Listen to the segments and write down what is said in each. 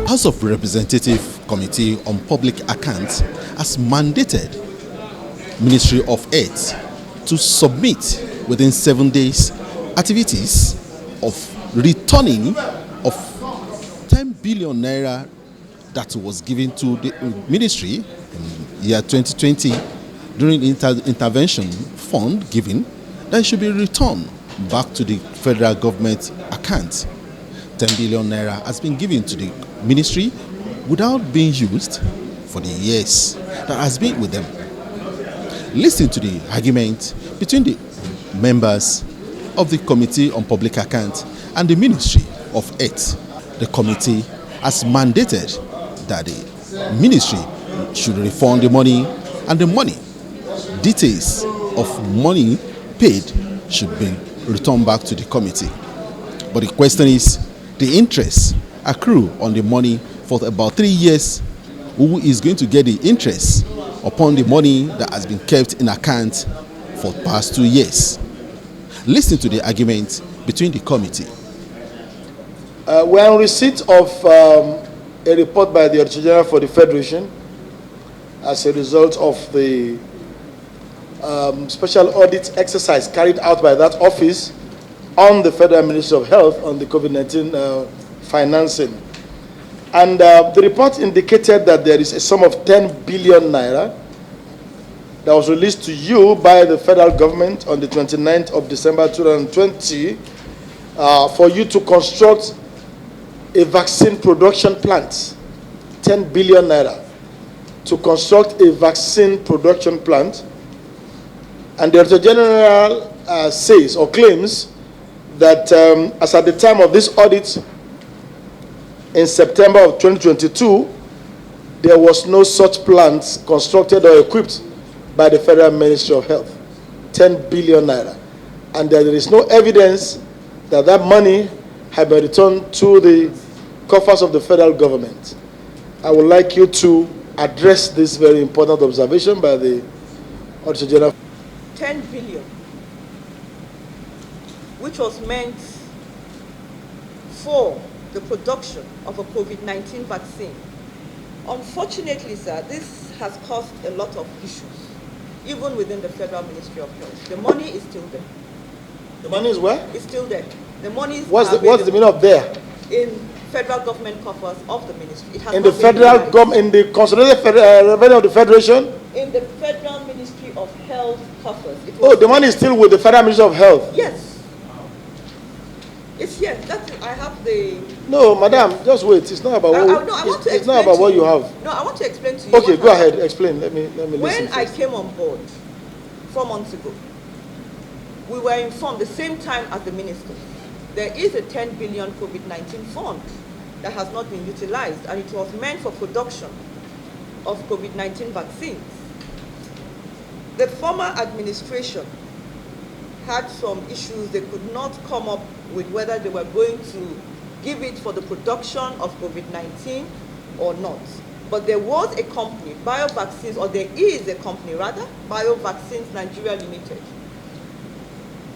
House of Representative Committee on Public Accounts has mandated Ministry of Health to submit within 7 days activities of returning of 10 billion naira that was given to the ministry in year 2020 during the intervention fund given, that should be returned back to the federal government account. 10 billion naira has been given to the ministry without being used for the years that has been with them. Listen to the argument between the members of the Committee on Public Accounts and the Ministry of Health. The committee has mandated that the ministry should refund the money, and the money, details of money paid, should be returned back to the committee. But the question is, the interest accrue on the money for about 3 years. Who is going to get the interest upon the money that has been kept in account for the past 2 years? Listen to the argument between the committee. We are in receipt of a report by the Auditor General for the Federation as a result of the special audit exercise carried out by that office on the Federal Ministry of Health on the COVID-19 financing. And the report indicated that there is a sum of 10 billion naira that was released to you by the federal government on the 29th of December 2020 for you to construct a vaccine production plant. 10 billion naira to construct a vaccine production plant. And the Auditor General says or claims that as at the time of this audit in September of 2022, there was no such plant constructed or equipped by the Federal Ministry of Health. 10 billion naira. And there is no evidence that that money had been returned to the coffers of the federal government. I would like you to address this very important observation by the Auditor General. 10 billion, which was meant for the production of a COVID-19 vaccine. Unfortunately, sir, this has caused a lot of issues, even within the Federal Ministry of Health. The money is still there. The money is where? It's still there. The money is what's the meaning of there? In federal government coffers of the ministry. It has in the federal government, in the consolidated revenue of the federation? In the Federal Ministry of Health coffers. Oh, the money is still with the Federal Ministry of Health? Yes. It's here. That's it. I have the... No, madam, just wait. It's not about what, it's not about what you have. No, I want to explain to you. Okay, go ahead. Explain. Let me listen. When I came on board 4 months ago, we were informed the same time as the minister. There is a 10 billion COVID-19 fund that has not been utilized, and it was meant for production of COVID-19 vaccines. The former administration had some issues. They could not come up with whether they were going to give it for the production of COVID-19 or not. But there was a company, BioVaccines, or there is a company rather, BioVaccines Nigeria Limited,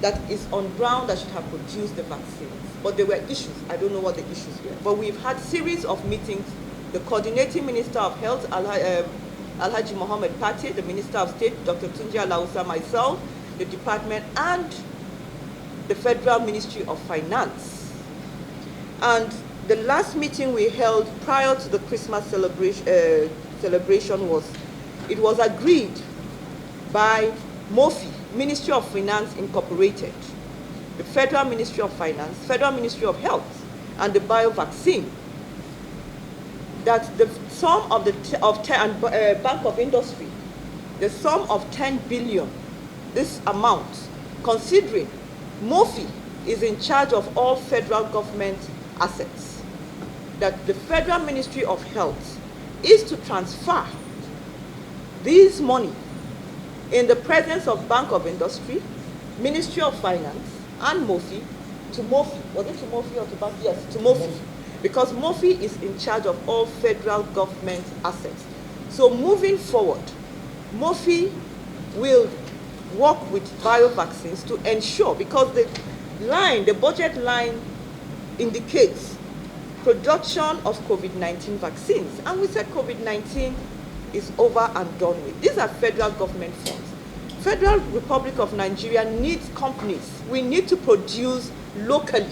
that is on ground that should have produced the vaccines. But there were issues. I don't know what the issues were. But we've had series of meetings. The coordinating Minister of Health, Alhaji Mohammed Pate, the Minister of State, Dr. Tunji Alausa, myself, the department, and the Federal Ministry of Finance. And the last meeting we held prior to the Christmas celebration was, it was agreed by MOFI, Ministry of Finance Incorporated, the Federal Ministry of Finance, Federal Ministry of Health, and the BioVaccine, that the sum of Bank of Industry, the sum of 10 billion, this amount, considering MOFI is in charge of all federal government assets, that the Federal Ministry of Health is to transfer this money in the presence of Bank of Industry, Ministry of Finance, and MOFI, to MOFI. Was it to MOFI or to Bank? Yes, to MOFI. Because MOFI is in charge of all federal government assets. So moving forward, MOFI will work with BioVaccines to ensure, because the budget line indicates production of COVID-19 vaccines. And we said COVID-19 is over and done with. These are federal government funds. Federal Republic of Nigeria needs companies. We need to produce locally,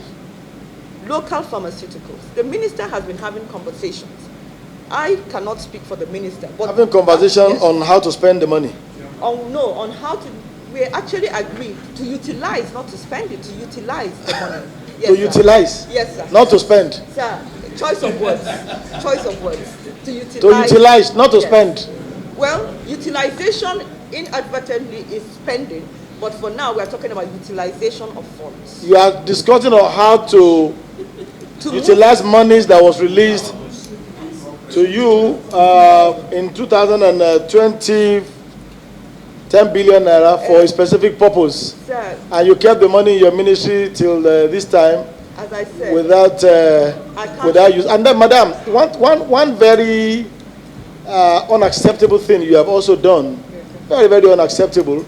local pharmaceuticals. The minister has been having conversations. I cannot speak for the minister. But having conversation yes, on how to spend the money. On how to, we actually agreed to utilize, not to spend it, to utilize the money. Yes, To sir. utilize, Yes, sir. not to spend. Sir, choice of words. Choice of words. To utilize. To utilize, not to Yes. spend. Well, utilization inadvertently is spending, but for now we are talking about utilization of funds. You are discussing on how to utilize monies that was released to you in 2020, 10 billion naira for a specific purpose. Sir, And you kept the money in your ministry till this time as I said, without use. And then, madam, one very unacceptable thing you have also done, very, very unacceptable,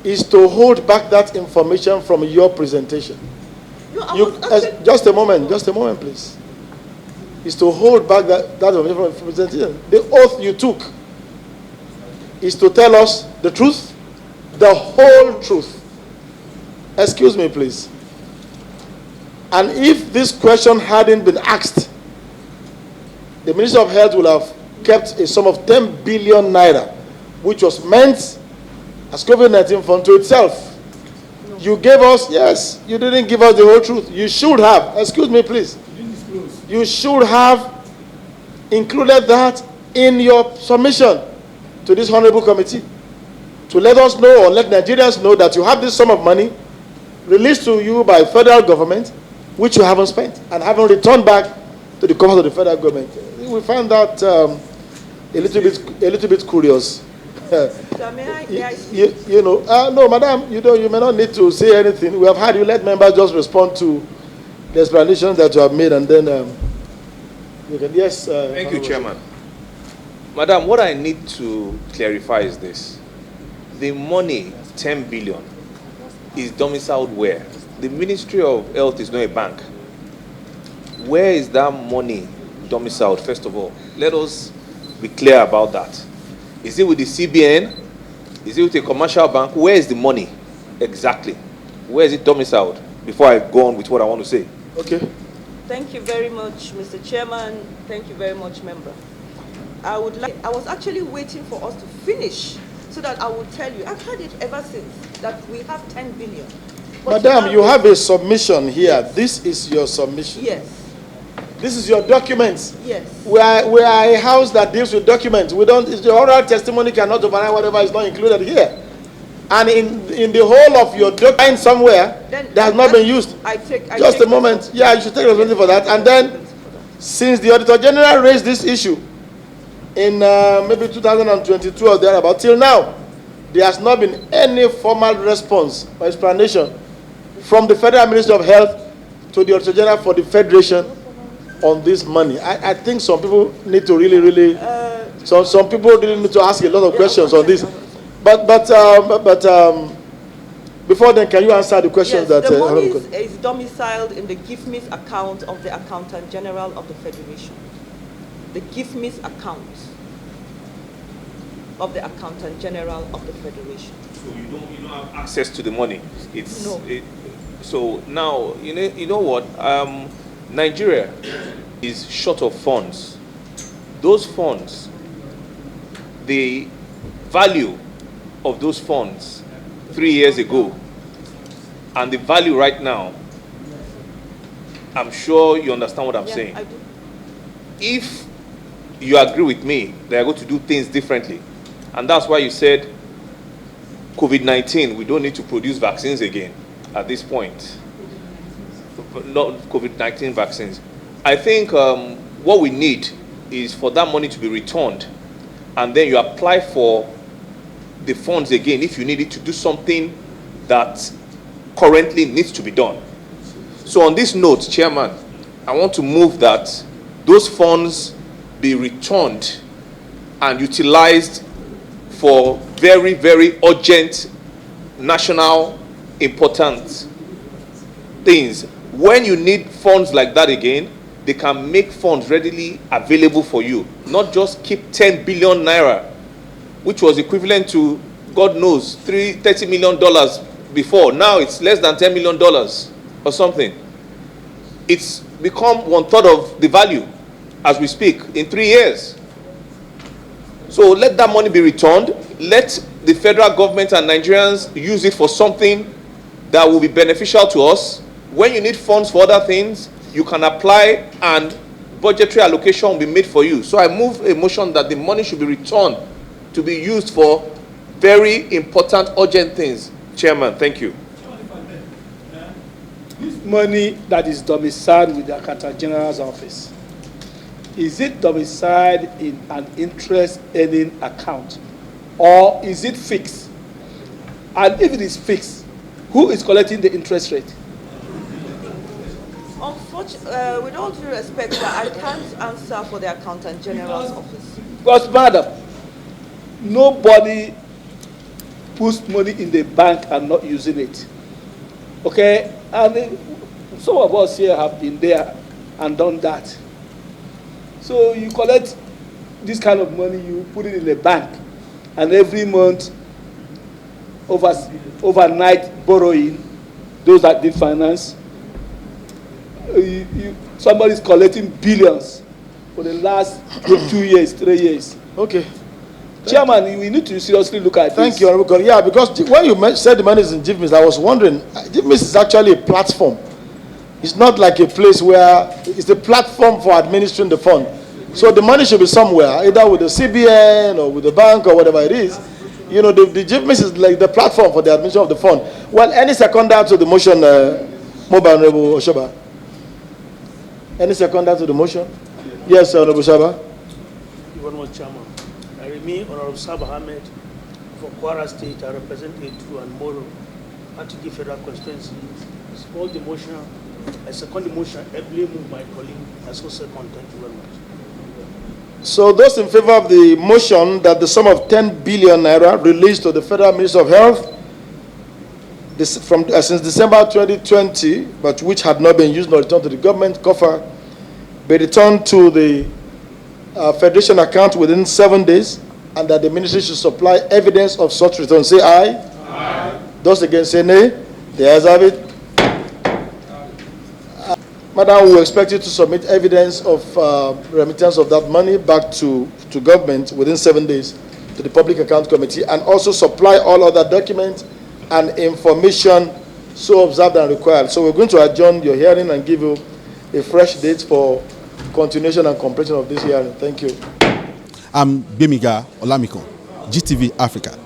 is to hold back that information from your presentation. no, I was actually, Just a moment, please. Is to hold back that information from your presentation. The oath you took is to tell us the truth, the whole truth. Excuse me, please. And if this question hadn't been asked, the Minister of Health would have kept a sum of 10 billion naira, which was meant as COVID-19 fund to itself. No. You gave us, yes, you didn't give us the whole truth. You should have, excuse me, please. You should have included that in your submission to this honorable committee to let us know, or let Nigerians know, that you have this sum of money released to you by federal government, which you haven't spent and haven't returned back to the coffers of the federal government. We find that a little bit curious. sir, may I speak? No, madam, you may not need to say anything. We have had you let members just respond to the explanations that you have made, and then you can, yes. Thank you, Chairman. Madam, what I need to clarify is this. The money, 10 billion, is domiciled where? The Ministry of Health is not a bank. Where is that money domiciled, first of all? Let us be clear about that. Is it with the CBN? Is it with a commercial bank? Where is the money exactly? Where is it domiciled? Before I go on with what I want to say. Okay. Thank you very much, Mr. Chairman. Thank you very much, member. I was actually waiting for us to finish so that I would tell you. I've had it ever since that we have 10 billion. But Madam, you have a submission here. This is your submission. Yes. This is your documents. Yes. We are a house that deals with documents. We don't. The oral testimony cannot override whatever is not included here. And in the whole of your document somewhere, that has not been used. Just a moment. Yeah, you should take responsibility for that. And then, since the Auditor General raised this issue in maybe 2022 or thereabout, till now, there has not been any formal response or explanation from the Federal Ministry of Health to the Auditor General for the Federation on this money. I think some people need to really some people really need to ask a lot of questions on this. But before then, can you answer the questions yes, that the money is domiciled in the GIFMIS account of the Accountant General of the Federation. The GIFMIS account of the Accountant General of the Federation. So you don't have access to the money. It's no. So now you know what? Nigeria is short of funds. Those funds, the value of those funds 3 years ago and the value right now, I'm sure you understand what I'm saying. I do. If you agree with me, they are going to do things differently. And that's why you said COVID-19, we don't need to produce vaccines again at this point. Not COVID-19 vaccines. I think what we need is for that money to be returned, and then you apply for the funds again if you need it to do something that currently needs to be done. So on this note, Chairman, I want to move that those funds be returned and utilized for very, very urgent, national, important things. When you need funds like that again, they can make funds readily available for you, not just keep 10 billion naira, which was equivalent to, God knows, $30 million before. Now it's less than $10 million or something. It's become 1/3 of the value as we speak in 3 years. So let that money be returned. Let the federal government and Nigerians use it for something that will be beneficial to us. When you need funds for other things, you can apply and budgetary allocation will be made for you. So I move a motion that the money should be returned to be used for very important, urgent things. Chairman, thank you. This money that is domiciled with the Accountant General's office, is it domiciled in an interest-earning account, or is it fixed? And if it is fixed, who is collecting the interest rate? Unfortunately, with all due respect, sir, I can't answer for the Accountant General's office. Because, madam, nobody puts money in the bank and not using it. Okay? And some of us here have been there and done that. So you collect this kind of money, you put it in the bank, and every month, overnight borrowing, those that did finance, somebody is collecting billions for the last 2 years, 3 years. Okay. Chairman, we need to seriously look at this. Thank you, Honorable Colleague. Yeah, because when you said the money is in GIFMIS, I was wondering, GIFMIS is actually a platform. It's not like a place where, it's a platform for administering the fund. So the money should be somewhere, either with the CBN or with the bank or whatever it is. You know, the GIFMIS is like the platform for the administration of the fund. Well, any seconder to the motion, Mobile Honorable Oshoba? Any seconder to the motion? Yes, Honorable Shaba. One more, Chairman. I remain Honorable Sabah Ahmed for Kwara State. I represent A2 and Moro, Antiki Federal Constituency. I support the motion. I second the motion. I blame my colleague. I so second. Thank you very much. So those in favor of the motion that the sum of 10 billion naira released to the Federal Ministry of Health since December 2020, but which had not been used nor returned to the government coffer, be returned to the Federation account within 7 days, and that the ministry should supply evidence of such return. Say aye. Aye. Those against say nay. The ayes have it. Madam, we expect you to submit evidence of remittance of that money back to government within 7 days to the Public Account Committee, and also supply all other documents and information so observed and required. So we're going to adjourn your hearing and give you a fresh date for continuation and completion of this hearing. Thank you. I'm Bemiga Olamiko, GTV Africa.